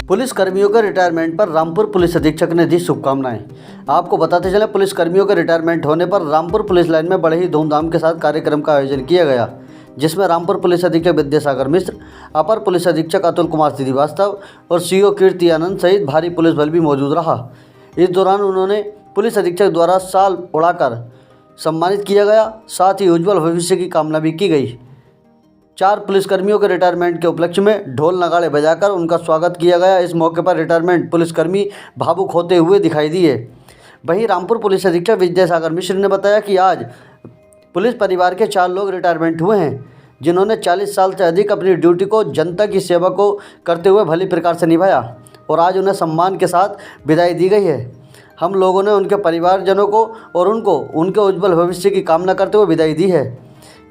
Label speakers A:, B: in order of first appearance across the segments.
A: Police कर्मियों के retirement पर रामपुर पुलिस अधीक्षक ने दी शुभकामनाएं। आपको बताते चले, पुलिस कर्मियों के रिटायरमेंट होने पर रामपुर पुलिस लाइन में बड़े ही धूमधाम के साथ कार्यक्रम का आयोजन किया गया, जिसमें रामपुर पुलिस अधीक्षक विद्यासागर मिश्र, अपर पुलिस अधीक्षक अतुल कुमार श्रीवास्तव और सीओ कीर्ति आनंद सहित भारी पुलिस बल भी मौजूद रहा। इस दौरान उन्होंने पुलिस अधीक्षक द्वारा शाल उड़ाकर सम्मानित किया गया, साथ ही उज्ज्वल भविष्य की कामना भी की गई। 4 पुलिसकर्मियों के रिटायरमेंट के उपलक्ष्य में ढोल नगाड़े बजाकर उनका स्वागत किया गया। इस मौके पर रिटायरमेंट पुलिसकर्मी भावुक होते हुए दिखाई दिए। वहीं रामपुर पुलिस अधीक्षक विद्यासागर मिश्र ने बताया कि आज पुलिस परिवार के 4 लोग रिटायरमेंट हुए हैं, जिन्होंने 40 साल से अधिक अपनी ड्यूटी को, जनता की सेवा को करते हुए भली प्रकार से निभाया और आज उन्हें सम्मान के साथ विदाई दी गई है। हम लोगों ने उनके परिवारजनों को और उनके उज्ज्वल भविष्य की कामना करते हुए विदाई दी है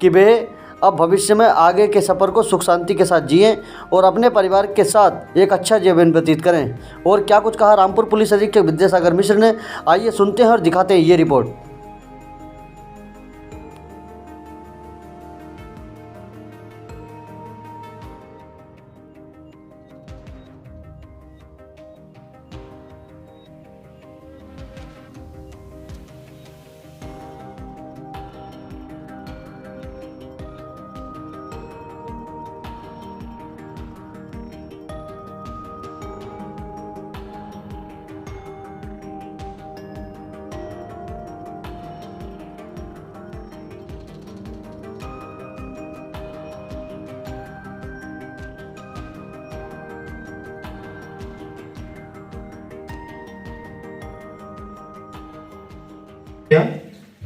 A: कि वे अब भविष्य में आगे के सफ़र को सुख शांति के साथ जिएं और अपने परिवार के साथ एक अच्छा जीवन व्यतीत करें। और क्या कुछ कहा रामपुर पुलिस अधीक्षक विद्यासागर मिश्र ने, आइए सुनते हैं और दिखाते हैं ये रिपोर्ट।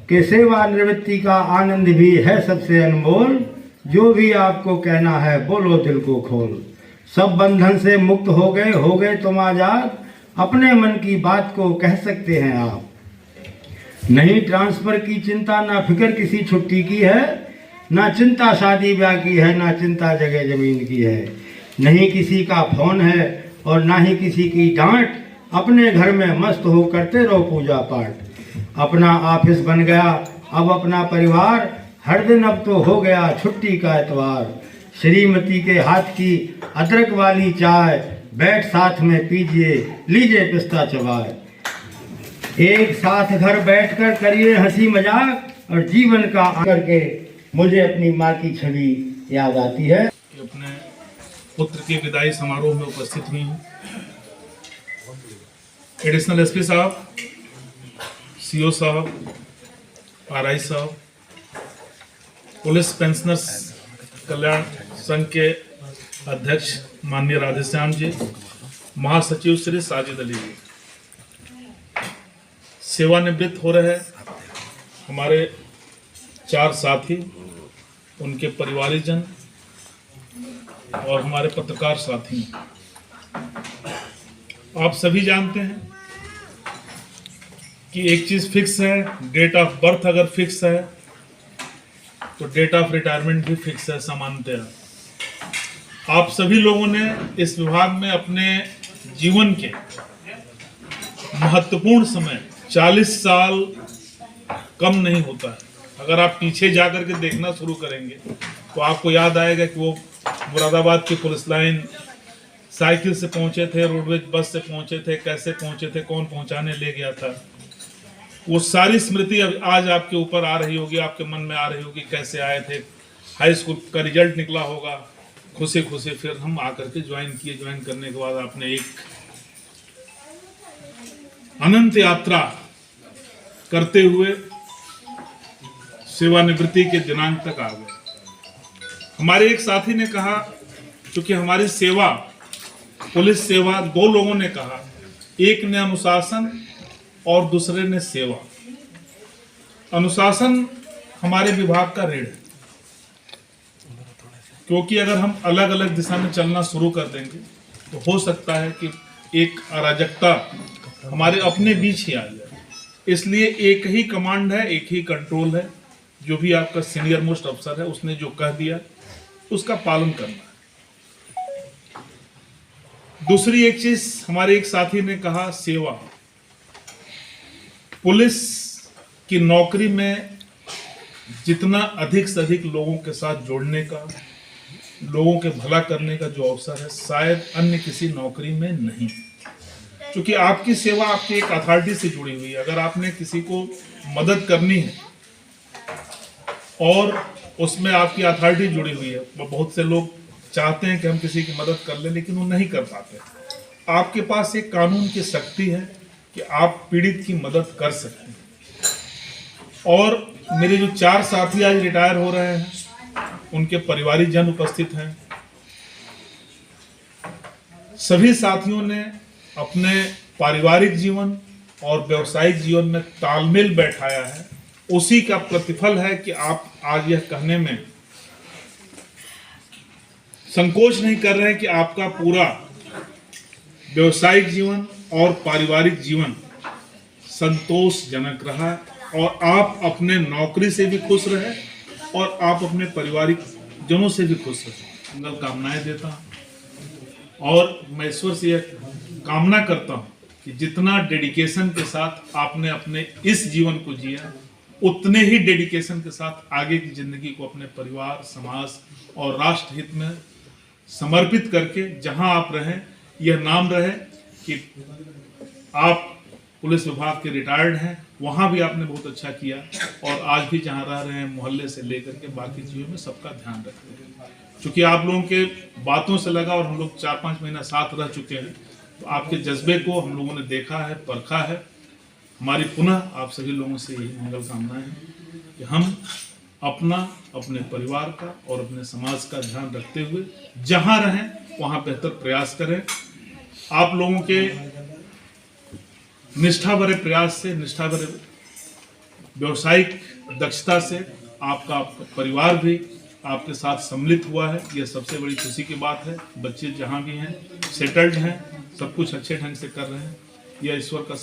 B: कि सेवानिवृत्ति का आनंद भी है सबसे अनमोल, जो भी आपको कहना है बोलो दिल को खोल। सब बंधन से मुक्त हो गए तुम आजाद, अपने मन की बात को कह सकते हैं आप। नहीं ट्रांसफर की चिंता, ना फिक्र किसी छुट्टी की है, ना चिंता शादी ब्याह की है, ना चिंता जगह जमीन की है। नहीं किसी का फोन है और ना ही किसी की डांट, अपने घर में मस्त हो करते रहो पूजा पाठ। अपना ऑफिस बन गया अब अपना परिवार, हर दिन अब तो हो गया छुट्टी का एतवार। श्रीमती के हाथ की अदरक वाली चाय, बैठ साथ में पीजिए लीजिए पिस्ता चबाए। एक साथ घर बैठकर करिए हंसी मजाक, और जीवन का करके मुझे अपनी माँ की छवि याद आती है।
C: अपने पुत्र के विदाई समारोह में उपस्थित हुई हैं एडिशनल एसपी साहब, सीओ साहब, आरआई साहब, पुलिस पेंशनर्स कल्याण संघ के अध्यक्ष माननीय राधेश्याम जी, महासचिव श्री साजिद अली जी, सेवानिवृत्त हो रहे हमारे 4 साथी, उनके परिवारजन और हमारे पत्रकार साथी। आप सभी जानते हैं कि एक चीज फिक्स है, डेट ऑफ बर्थ अगर फिक्स है तो डेट ऑफ रिटायरमेंट भी फिक्स है सामान्यतः। आप सभी लोगों ने इस विभाग में अपने जीवन के महत्वपूर्ण समय, 40 साल कम नहीं होता है। अगर आप पीछे जाकर के देखना शुरू करेंगे तो आपको याद आएगा कि वो मुरादाबाद की पुलिस लाइन साइकिल से पहुंचे थे, रोडवेज बस से पहुंचे थे, कैसे पहुंचे थे, कौन पहुंचाने ले गया था। वो सारी स्मृति अब आज आपके ऊपर आ रही होगी, आपके मन में आ रही होगी, कैसे आए थे। हाई स्कूल का रिजल्ट निकला होगा, खुशी खुशी फिर हम आकर के ज्वाइन किए। ज्वाइन करने के बाद आपने एक अनंत यात्रा करते हुए सेवानिवृत्ति के दिनांक तक आ गए। हमारे एक साथी ने कहा, क्योंकि हमारी सेवा, पुलिस सेवा, 2 लोगों ने कहा, एक ने अनुशासन और दूसरे ने सेवा। अनुशासन हमारे विभाग का ऋण है, क्योंकि अगर हम अलग अलग दिशा में चलना शुरू कर देंगे तो हो सकता है कि एक अराजकता हमारे अपने बीच ही आ जाए। इसलिए एक ही कमांड है, एक ही कंट्रोल है, जो भी आपका सीनियर मोस्ट अफसर है उसने जो कह दिया उसका पालन करना है। दूसरी एक चीज हमारे एक साथी ने कहा, सेवा। पुलिस की नौकरी में जितना अधिक से अधिक लोगों के साथ जोड़ने का, लोगों के भला करने का जो अवसर है, शायद अन्य किसी नौकरी में नहीं। क्योंकि आपकी सेवा आपकी एक अथॉरिटी से जुड़ी हुई है। अगर आपने किसी को मदद करनी है और उसमें आपकी अथॉरिटी जुड़ी हुई है, बहुत से लोग चाहते हैं कि हम किसी की मदद कर लें लेकिन वो नहीं कर पाते। आपके पास एक कानून की शक्ति है कि आप पीड़ित की मदद कर सकते हैं। और मेरे जो 4 साथी आज रिटायर हो रहे हैं, उनके परिवारिक जन उपस्थित हैं। सभी साथियों ने अपने पारिवारिक जीवन और व्यवसायिक जीवन में तालमेल बैठाया है। उसी का प्रतिफल है कि आप आज यह कहने में संकोच नहीं कर रहे हैं कि आपका पूरा व्यवसायिक जीवन और पारिवारिक जीवन संतोषजनक रहा और आप अपने नौकरी से भी खुश रहे और आप अपने पारिवारिक जनों से भी खुश रहे। मंगल कामनाएं देता हूं और मैं ईश्वर से यह कामना करता हूं कि जितना डेडिकेशन के साथ आपने अपने इस जीवन को जिया, उतने ही डेडिकेशन के साथ आगे की जिंदगी को अपने परिवार, समाज और राष्ट्र हित में समर्पित करके जहां आप रहें, यह नाम रहे कि आप पुलिस विभाग के रिटायर्ड हैं। वहां भी आपने बहुत अच्छा किया और आज भी जहां रह रहे हैं, मोहल्ले से लेकर के बाकी चीज़ों में सबका ध्यान रखते हैं। क्योंकि आप लोगों के बातों से लगा और हम लोग 4-5 महीना साथ रह चुके हैं, तो आपके जज्बे को हम लोगों ने देखा है, परखा है। हमारी पुनः आप सभी लोगों से यही मंगल कामनाएं हैं कि हम अपना, अपने परिवार का और अपने समाज का ध्यान रखते हुए जहां रहें वहां बेहतर प्रयास करें। आप लोगों के निष्ठा भरे प्रयास से, निष्ठा भरे व्यवसायिक दक्षता से आपका परिवार भी आपके साथ सम्मिलित हुआ है। यह सबसे बड़ी खुशी की बात है। बच्चे जहां भी हैं सेटल्ड हैं, सब कुछ अच्छे ढंग से कर रहे हैं। यह ईश्वर का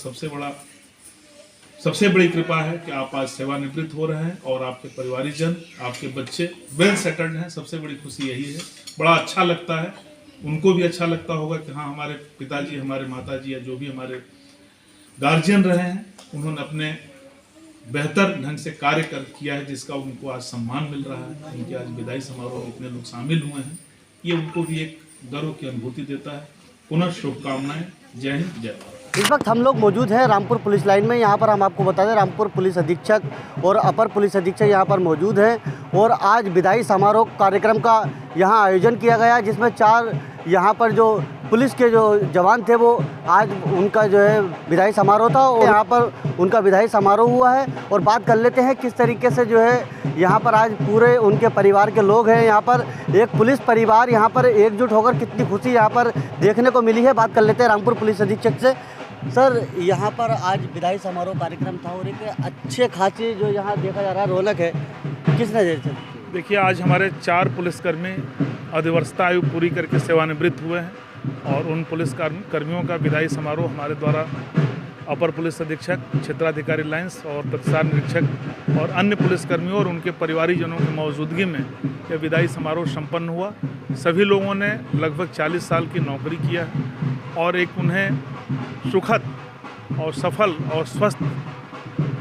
C: सबसे बड़ी कृपा है कि आप आज सेवानिवृत्त हो रहे हैं और आपके परिवारिक जन, आपके बच्चे वेल सेटल्ड हैं। सबसे बड़ी खुशी यही है। बड़ा अच्छा लगता है, उनको भी अच्छा लगता होगा कि हाँ, हमारे पिताजी, हमारे माताजी या जो भी हमारे गार्जियन रहे हैं, उन्होंने अपने बेहतर ढंग से कार्य किया है, जिसका उनको आज सम्मान मिल रहा है। उनके आज विदाई समारोह में इतने लोग शामिल हुए हैं, ये उनको भी एक गर्व की अनुभूति देता है। पुनः शुभकामनाएं। जय हिंद, जय भारत।
A: इस वक्त हम लोग मौजूद हैं रामपुर पुलिस लाइन में। यहाँ पर हम आपको बता दें, रामपुर पुलिस अधीक्षक और अपर पुलिस अधीक्षक यहाँ पर मौजूद हैं और आज विदाई समारोह कार्यक्रम का यहाँ आयोजन किया गया, जिसमें 4 यहाँ पर जो पुलिस के जो जवान थे वो आज उनका जो है विदाई समारोह था और यहाँ पर उनका विदाई समारोह हुआ है। और बात कर लेते हैं किस तरीके से जो है यहाँ पर आज पूरे उनके परिवार के लोग हैं, यहाँ पर एक पुलिस परिवार यहाँ पर एकजुट होकर कितनी खुशी यहाँ पर देखने को मिली है। बात कर लेते हैं रामपुर पुलिस अधीक्षक से। सर, यहाँ पर आज विदाई समारोह कार्यक्रम था और एक अच्छे खासी जो यहाँ देखा जा रहा है रौनक है, किस नज़र से?
C: देखिए, आज हमारे 4 पुलिसकर्मी अधिवर्षता आयु पूरी करके सेवानिवृत्त हुए हैं और उन पुलिस कर्मियों का विदाई समारोह हमारे द्वारा अपर पुलिस अधीक्षक, क्षेत्राधिकारी लाइन्स और प्रतिसार निरीक्षक और अन्य पुलिसकर्मियों और उनके परिवारीजनों की मौजूदगी में यह विदाई समारोह संपन्न हुआ। सभी लोगों ने लगभग 40 साल की नौकरी किया और एक उन्हें सुखद और सफल और स्वस्थ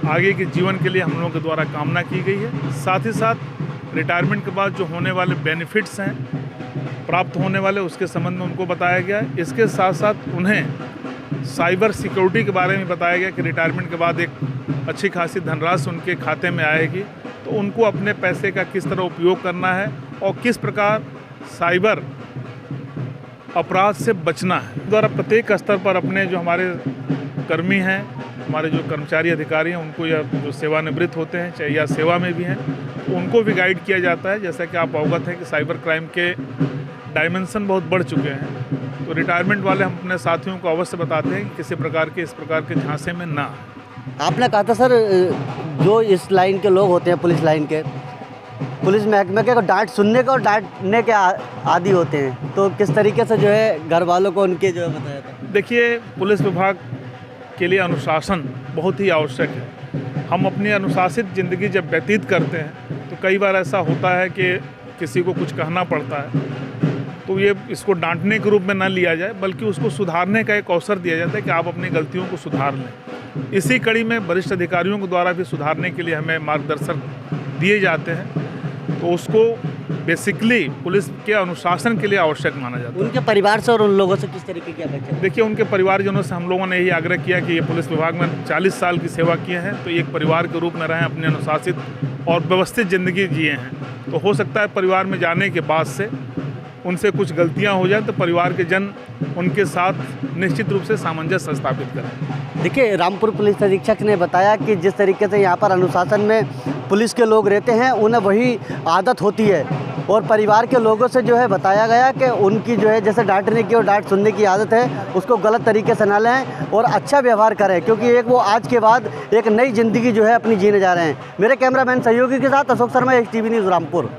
C: आगे के जीवन के लिए हम लोगों के द्वारा कामना की गई है। साथ ही साथ रिटायरमेंट के बाद जो होने वाले बेनिफिट्स हैं, प्राप्त होने वाले, उसके संबंध में उनको बताया गया है। इसके साथ साथ उन्हें साइबर सिक्योरिटी के बारे में बताया गया कि रिटायरमेंट के बाद एक अच्छी खासी धनराशि उनके खाते में आएगी, तो उनको अपने पैसे का किस तरह उपयोग करना है और किस प्रकार साइबर अपराध से बचना है। द्वारा प्रत्येक स्तर पर अपने जो हमारे कर्मी हैं, हमारे जो कर्मचारी अधिकारी हैं, उनको या जो सेवानिवृत्त होते हैं चाहे या सेवा में भी हैं, तो उनको भी गाइड किया जाता है। जैसा कि आप अवगत हैं कि साइबर क्राइम के डायमेंशन बहुत बढ़ चुके हैं, तो रिटायरमेंट वाले हम अपने साथियों को अवश्य बताते हैं कि किसी प्रकार के इस प्रकार के झांसे में ना।
A: आपने कहा था सर, जो इस लाइन के लोग होते हैं, पुलिस लाइन के, पुलिस महकमे के डांट सुनने के और डांटने के आदी होते हैं, तो किस तरीके से जो है घर वालों को उनके जो है बताया था?
C: देखिए, पुलिस विभाग के लिए अनुशासन बहुत ही आवश्यक है। हम अपनी अनुशासित ज़िंदगी जब व्यतीत करते हैं तो कई बार ऐसा होता है कि किसी को कुछ कहना पड़ता है, तो ये इसको डांटने के रूप में ना लिया जाए, बल्कि उसको सुधारने का एक अवसर दिया जाता है कि आप अपनी गलतियों को सुधार लें। इसी कड़ी में वरिष्ठ अधिकारियों के द्वारा भी सुधारने के लिए हमें मार्गदर्शन दिए जाते हैं, तो उसको बेसिकली पुलिस के अनुशासन के लिए आवश्यक माना जाता है।
A: उनके परिवार से और उन लोगों से किस तरीके की अपेक्षा है?
C: देखिए, उनके परिवारजनों से हम लोगों ने यही आग्रह किया कि ये पुलिस विभाग में 40 साल की सेवा किए हैं, तो एक परिवार के रूप में रहें, अपने अनुशासित और व्यवस्थित ज़िंदगी जिए हैं। तो हो सकता है परिवार में जाने के बाद से उनसे कुछ गलतियां हो जाएं, तो परिवार के जन उनके साथ निश्चित रूप से सामंजस्य स्थापित करें।
A: देखिए, रामपुर पुलिस अधीक्षक ने बताया कि जिस तरीके से यहाँ पर अनुशासन में पुलिस के लोग रहते हैं, उन्हें वही आदत होती है, और परिवार के लोगों से जो है बताया गया कि उनकी जो है जैसे डांटने की और डांट सुनने की आदत है, उसको गलत तरीके से ना लें और अच्छा व्यवहार करें, क्योंकि एक वो आज के बाद एक नई ज़िंदगी जो है अपनी जीने जा रहे हैं। मेरे कैमरामैन सहयोगी के साथ अशोक शर्मा, XTV न्यूज़ रामपुर।